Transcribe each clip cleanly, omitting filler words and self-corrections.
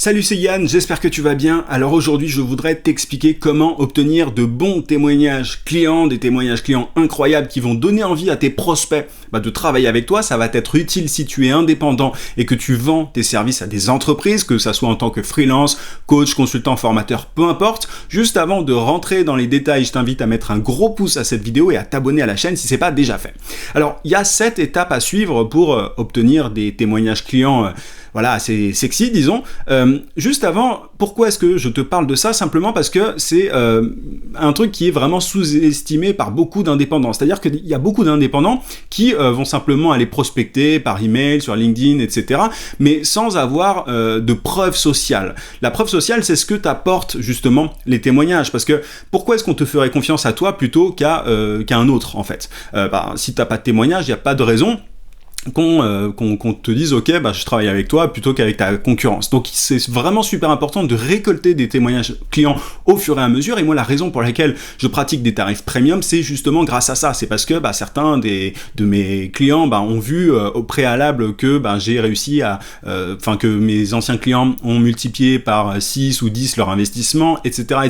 Salut, c'est Yann, j'espère que tu vas bien. Alors aujourd'hui, je voudrais t'expliquer comment obtenir de bons témoignages clients, des témoignages clients incroyables qui vont donner envie à tes prospects de travailler avec toi. Ça va t'être utile si tu es indépendant et que tu vends tes services à des entreprises, que ça soit en tant que freelance, coach, consultant, formateur, peu importe. Juste avant de rentrer dans les détails, je t'invite à mettre un gros pouce à cette vidéo et à t'abonner à la chaîne si c'est pas déjà fait. Alors, il y a 7 étapes à suivre pour obtenir des témoignages clients assez sexy, disons. Juste avant, pourquoi est-ce que je te parle de ça? Simplement parce que c'est un truc qui est vraiment sous-estimé par beaucoup d'indépendants. C'est-à-dire qu'il y a beaucoup d'indépendants qui vont simplement aller prospecter par email, sur LinkedIn, etc., mais sans avoir de preuve sociale. La preuve sociale, c'est ce que t'apportent justement les témoignages. Parce que pourquoi est-ce qu'on te ferait confiance à toi plutôt qu'à un autre, en fait? Si t'as pas de témoignage, il n'y a pas de raison qu'on te dise ok je travaille avec toi plutôt qu'avec ta concurrence. Donc c'est vraiment super important de récolter des témoignages clients au fur et à mesure, et moi la raison pour laquelle je pratique des tarifs premium, c'est justement grâce à ça. C'est parce que certains de mes clients ont vu au préalable que j'ai réussi à que mes anciens clients ont multiplié par 6 ou 10 leur investissement, etc.,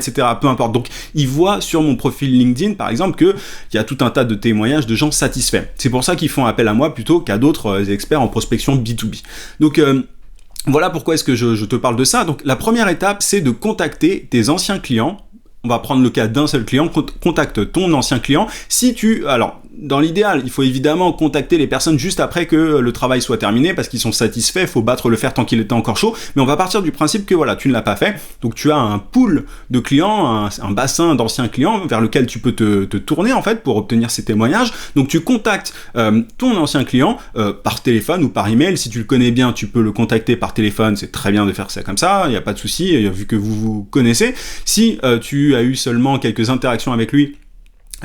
peu importe. Donc ils voient sur mon profil LinkedIn par exemple qu'il y a tout un tas de témoignages de gens satisfaits. C'est pour ça qu'ils font appel à moi plutôt qu'à d'autres experts en prospection B2B. Donc voilà pourquoi est-ce que je te parle de ça. Donc la première étape, c'est de contacter tes anciens clients. On va prendre le cas d'un seul client, contacte ton ancien client. Alors, dans l'idéal, il faut évidemment contacter les personnes juste après que le travail soit terminé parce qu'ils sont satisfaits, il faut battre le fer tant qu'il était encore chaud, mais on va partir du principe que tu ne l'as pas fait, donc tu as un pool de clients, un bassin d'anciens clients vers lequel tu peux te tourner en fait pour obtenir ces témoignages. Donc tu contactes ton ancien client par téléphone ou par email. Si tu le connais bien, tu peux le contacter par téléphone, c'est très bien de faire ça comme ça, il n'y a pas de souci, vu que vous vous connaissez. Si tu as eu seulement quelques interactions avec lui,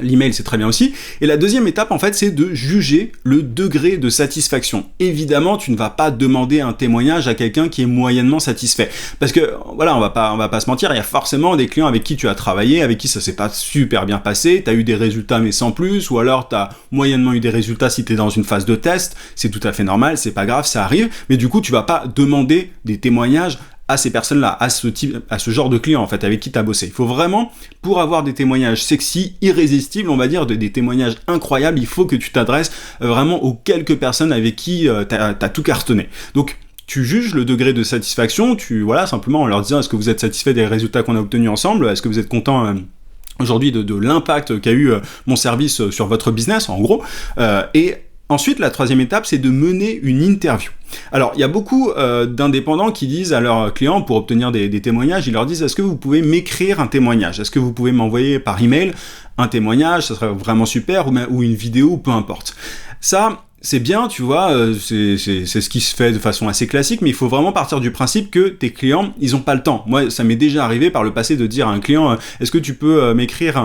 l'email, c'est très bien aussi. Et la deuxième étape, en fait, c'est de juger le degré de satisfaction. Évidemment, tu ne vas pas demander un témoignage à quelqu'un qui est moyennement satisfait. Parce que, on va pas se mentir, il y a forcément des clients avec qui tu as travaillé, avec qui ça s'est pas super bien passé, tu as eu des résultats mais sans plus, ou alors tu as moyennement eu des résultats si tu es dans une phase de test. C'est tout à fait normal, c'est pas grave, ça arrive. Mais du coup, tu vas pas demander des témoignages à ces personnes-là, à ce genre de clients en fait avec qui tu as bossé. Il faut vraiment, pour avoir des témoignages sexy, irrésistibles, on va dire, des témoignages incroyables, il faut que tu t'adresses vraiment aux quelques personnes avec qui t'as tout cartonné. Donc tu juges le degré de satisfaction, simplement en leur disant est-ce que vous êtes satisfait des résultats qu'on a obtenus ensemble, est-ce que vous êtes content aujourd'hui de l'impact qu'a eu mon service sur votre business en gros, et ensuite, la troisième étape, c'est de mener une interview. Alors, il y a beaucoup d'indépendants qui disent à leurs clients, pour obtenir des témoignages, ils leur disent « Est-ce que vous pouvez m'écrire un témoignage? Est-ce que vous pouvez m'envoyer par email un témoignage? Ça serait vraiment super, ou une vidéo, peu importe. » Ça, c'est bien, tu vois, c'est ce qui se fait de façon assez classique, mais il faut vraiment partir du principe que tes clients, ils n'ont pas le temps. Moi, ça m'est déjà arrivé par le passé de dire à un client « Est-ce que tu peux m'écrire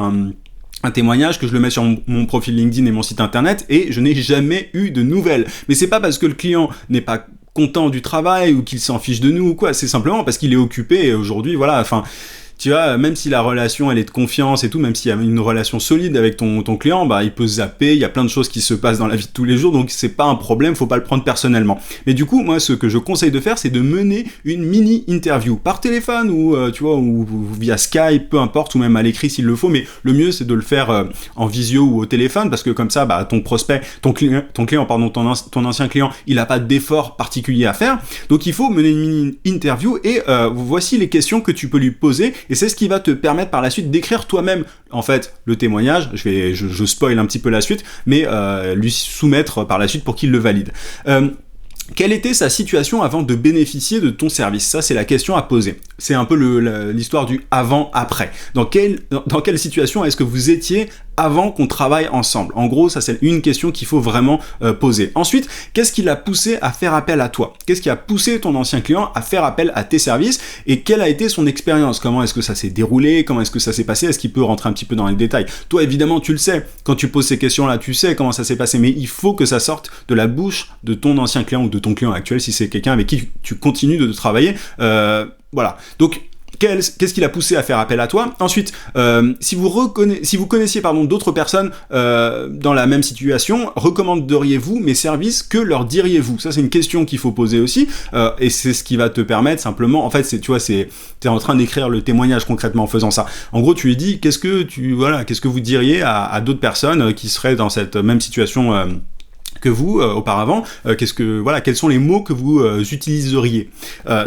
un témoignage, que je le mets sur mon profil LinkedIn et mon site internet, et je n'ai jamais eu de nouvelles. » Mais c'est pas parce que le client n'est pas content du travail ou qu'il s'en fiche de nous ou quoi, c'est simplement parce qu'il est occupé et aujourd'hui, tu vois, même si la relation elle est de confiance et tout, même s'il y a une relation solide avec ton client, il peut zapper, il y a plein de choses qui se passent dans la vie de tous les jours, donc c'est pas un problème, faut pas le prendre personnellement. Mais du coup, moi, ce que je conseille de faire, c'est de mener une mini interview par téléphone ou via Skype, peu importe, ou même à l'écrit s'il le faut, mais le mieux c'est de le faire en visio ou au téléphone, parce que comme ça, ton prospect, ton ancien client, il a pas d'effort particulier à faire. Donc il faut mener une mini interview et voici les questions que tu peux lui poser. Et c'est ce qui va te permettre par la suite d'écrire toi-même, en fait, le témoignage. Je spoil un petit peu la suite, mais lui soumettre par la suite pour qu'il le valide. Quelle était sa situation avant de bénéficier de ton service? Ça, c'est la question à poser. C'est un peu l'histoire du avant-après. Dans quelle situation est-ce que vous étiez avant qu'on travaille ensemble? En gros, ça c'est une question qu'il faut vraiment poser. Ensuite, qu'est-ce qui l'a poussé à faire appel à toi? Qu'est-ce qui a poussé ton ancien client à faire appel à tes services? Et quelle a été son expérience? Comment est-ce que ça s'est déroulé? Comment est-ce que ça s'est passé? Est-ce qu'il peut rentrer un petit peu dans les détails? Toi, évidemment, tu le sais. Quand tu poses ces questions-là, tu sais comment ça s'est passé. Mais il faut que ça sorte de la bouche de ton ancien client ou de ton client actuel, si c'est quelqu'un avec qui tu continues de travailler. Voilà. Donc, qu'est-ce qui l'a poussé à faire appel à toi. Ensuite, si vous connaissiez d'autres personnes dans la même situation, recommanderiez-vous mes services, que leur diriez-vous? Ça, c'est une question qu'il faut poser aussi, et c'est ce qui va te permettre simplement, en fait, t'es en train d'écrire le témoignage concrètement en faisant ça. En gros, tu lui dis, qu'est-ce que vous diriez à d'autres personnes qui seraient dans cette même situation que vous auparavant, quels sont les mots que vous utiliseriez.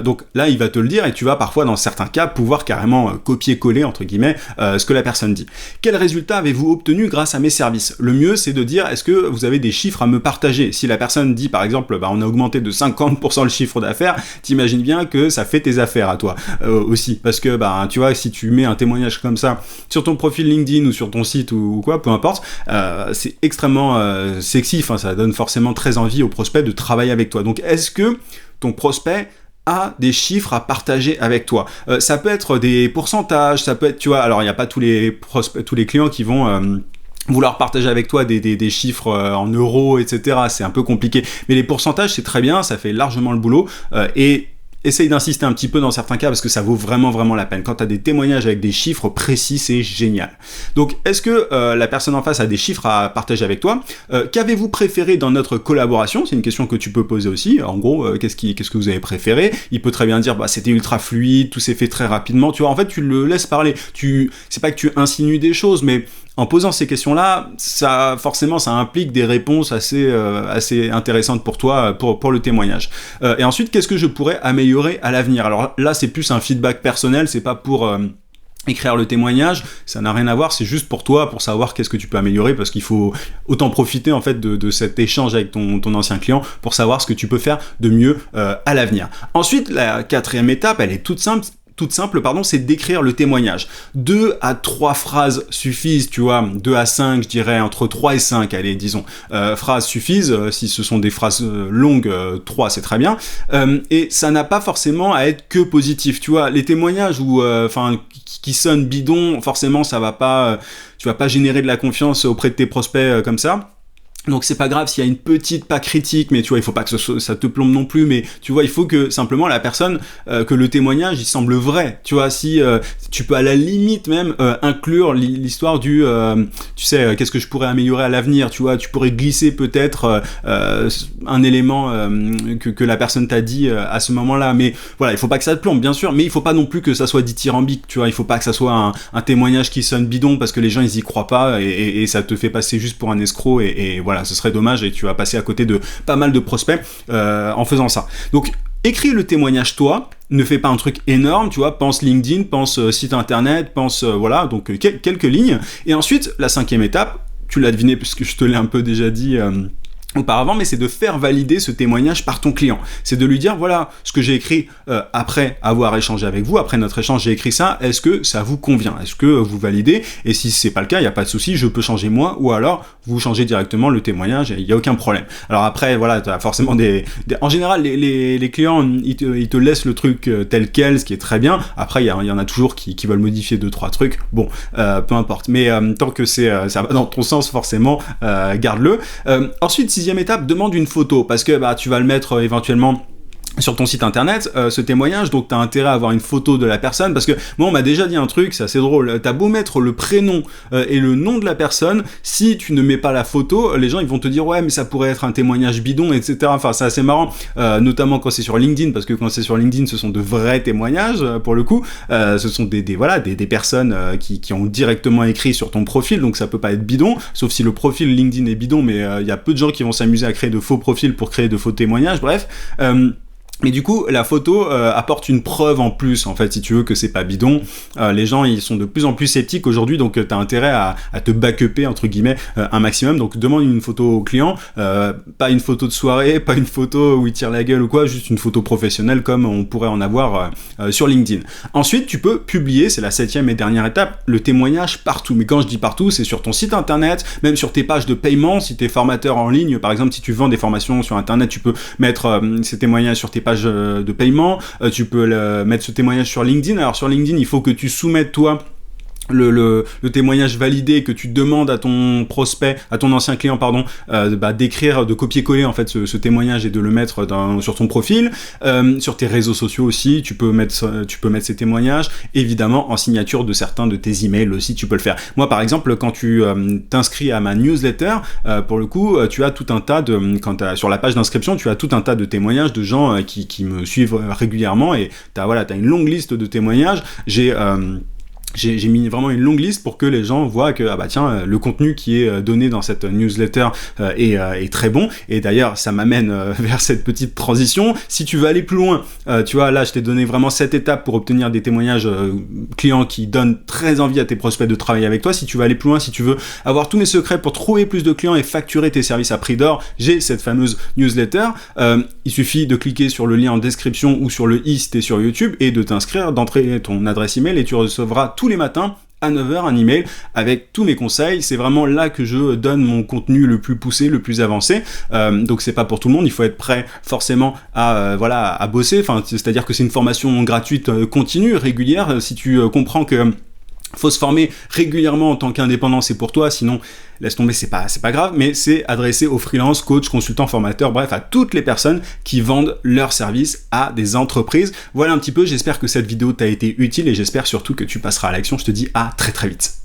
Donc là, il va te le dire, et tu vas parfois, dans certains cas, pouvoir carrément copier-coller, entre guillemets, ce que la personne dit. Quel résultat avez-vous obtenu grâce à mes services? Le mieux, c'est de dire, est-ce que vous avez des chiffres à me partager? Si la personne dit, par exemple, on a augmenté de 50% le chiffre d'affaires, t'imagines bien que ça fait tes affaires à toi aussi. Parce que, tu vois, si tu mets un témoignage comme ça sur ton profil LinkedIn ou sur ton site ou quoi, peu importe, c'est extrêmement sexy, ça donne forcément très envie au prospect de travailler avec toi. Donc, est-ce que ton prospect a des chiffres à partager avec toi? Ça peut être des pourcentages, ça peut être, tu vois, alors il n'y a pas tous les clients qui vont vouloir partager avec toi des chiffres en euros, etc. C'est un peu compliqué. Mais les pourcentages, c'est très bien, ça fait largement le boulot. Et essaye d'insister un petit peu dans certains cas parce que ça vaut vraiment la peine. Quand tu as des témoignages avec des chiffres précis, c'est génial. Donc, est-ce que la personne en face a des chiffres à partager avec toi? Qu'avez-vous préféré dans notre collaboration? C'est une question que tu peux poser aussi. En gros, qu'est-ce que vous avez préféré? Il peut très bien dire, c'était ultra fluide, tout s'est fait très rapidement. Tu vois, en fait, tu le laisses parler. C'est pas que tu insinues des choses, mais en posant ces questions-là, ça implique des réponses assez intéressantes pour toi, pour le témoignage. Et ensuite, qu'est-ce que je pourrais améliorer à l'avenir? Alors là, c'est plus un feedback personnel, c'est pas pour écrire le témoignage, ça n'a rien à voir, c'est juste pour toi, pour savoir qu'est-ce que tu peux améliorer, parce qu'il faut autant profiter en fait de cet échange avec ton ancien client pour savoir ce que tu peux faire de mieux à l'avenir. Ensuite, la 4e étape, elle est toute simple, c'est d'écrire le témoignage. 2 à 3 phrases suffisent, tu vois, 2 à 5, je dirais, entre 3 et 5, allez, disons. Phrases suffisent, si ce sont des phrases longues, 3, c'est très bien. Et ça n'a pas forcément à être que positif, tu vois. Les témoignages qui sonnent bidon, forcément, ça va pas, tu vas pas générer de la confiance auprès de tes prospects comme ça. Donc c'est pas grave s'il y a une petite pas critique, mais tu vois, il faut pas que ça te plombe non plus, mais tu vois, il faut que simplement la personne, que le témoignage, il semble vrai, tu vois, si tu peux à la limite même inclure l'histoire du, tu sais, qu'est-ce que je pourrais améliorer à l'avenir, tu vois, tu pourrais glisser peut-être un élément que la personne t'a dit à ce moment-là, mais voilà, il faut pas que ça te plombe, bien sûr, mais il faut pas non plus que ça soit dithyrambique, tu vois, il faut pas que ça soit un témoignage qui sonne bidon parce que les gens ils y croient pas et ça te fait passer juste pour un escroc et voilà, ce serait dommage et tu vas passer à côté de pas mal de prospects en faisant ça. Donc, écris le témoignage toi, ne fais pas un truc énorme, tu vois, pense LinkedIn, pense site internet, pense, donc quelques lignes. Et ensuite, la 5e étape, tu l'as deviné puisque je te l'ai un peu déjà dit auparavant, mais c'est de faire valider ce témoignage par ton client. C'est de lui dire, voilà, ce que j'ai écrit après avoir échangé avec vous, après notre échange, j'ai écrit ça, est-ce que ça vous convient? Est-ce que vous validez? Et si c'est pas le cas, il n'y a pas de souci, je peux changer moi, ou alors vous changez directement le témoignage, il n'y a aucun problème. Alors après, voilà, tu as forcément en général, les clients, ils te laissent le truc tel quel, ce qui est très bien. Après, il y en a toujours qui veulent modifier 2-3 trucs. Bon, peu importe. Mais tant que ça va dans ton sens, forcément, garde-le. Ensuite, 6e étape, demande une photo, parce que tu vas le mettre éventuellement sur ton site internet, ce témoignage, donc t'as intérêt à avoir une photo de la personne, parce que moi on m'a déjà dit un truc, c'est assez drôle, t'as beau mettre le prénom et le nom de la personne, si tu ne mets pas la photo, les gens ils vont te dire ouais mais ça pourrait être un témoignage bidon, etc. Enfin c'est assez marrant, notamment quand c'est sur LinkedIn, parce que quand c'est sur LinkedIn ce sont de vrais témoignages pour le coup, ce sont des personnes qui ont directement écrit sur ton profil, donc ça peut pas être bidon, sauf si le profil LinkedIn est bidon, mais il y a peu de gens qui vont s'amuser à créer de faux profils pour créer de faux témoignages, bref. Mais du coup, la photo apporte une preuve en plus, en fait, si tu veux, que c'est pas bidon. Les gens, ils sont de plus en plus sceptiques aujourd'hui, donc t'as intérêt à te backuper, entre guillemets, un maximum. Donc, demande une photo au client, pas une photo de soirée, pas une photo où il tire la gueule ou quoi, juste une photo professionnelle comme on pourrait en avoir sur LinkedIn. Ensuite, tu peux publier, c'est la 7e et dernière étape, le témoignage partout. Mais quand je dis partout, c'est sur ton site internet, même sur tes pages de paiement, si t'es formateur en ligne, par exemple, si tu vends des formations sur internet, tu peux mettre ces témoignages sur tes pages de paiement, tu peux mettre ce témoignage sur LinkedIn. Alors sur LinkedIn, il faut que tu soumettes toi le témoignage validé, que tu demandes à ton prospect, à ton ancien client, pardon, d'écrire, de copier-coller en fait ce témoignage et de le mettre sur ton profil, sur tes réseaux sociaux aussi, tu peux mettre ces témoignages, évidemment en signature de certains de tes emails aussi, tu peux le faire. Moi par exemple, quand tu t'inscris à ma newsletter, pour le coup, tu as tout un tas sur la page d'inscription, tu as tout un tas de témoignages de gens qui me suivent régulièrement, et t'as une longue liste de témoignages. J'ai mis vraiment une longue liste pour que les gens voient que le contenu qui est donné dans cette newsletter est très bon. Et d'ailleurs, ça m'amène vers cette petite transition. Si tu veux aller plus loin, tu vois, là, je t'ai donné vraiment 7 étapes pour obtenir des témoignages clients qui donnent très envie à tes prospects de travailler avec toi. Si tu veux aller plus loin, si tu veux avoir tous mes secrets pour trouver plus de clients et facturer tes services à prix d'or, j'ai cette fameuse newsletter. Il suffit de cliquer sur le lien en description ou sur le i si t'es sur YouTube et de t'inscrire, d'entrer ton adresse email, et tu recevras tous les matins à 9h un email avec tous mes conseils. C'est vraiment là que je donne mon contenu le plus poussé, le plus avancé. Donc c'est pas pour tout le monde, il faut être prêt forcément à bosser. C'est-à-dire que c'est une formation gratuite continue, régulière. Si tu comprends que faut se former régulièrement en tant qu'indépendant, c'est pour toi, sinon laisse tomber, c'est pas grave, mais c'est adressé aux freelance, coach, consultants, formateurs, bref, à toutes les personnes qui vendent leurs services à des entreprises. Voilà un petit peu, j'espère que cette vidéo t'a été utile et j'espère surtout que tu passeras à l'action. Je te dis à très très vite.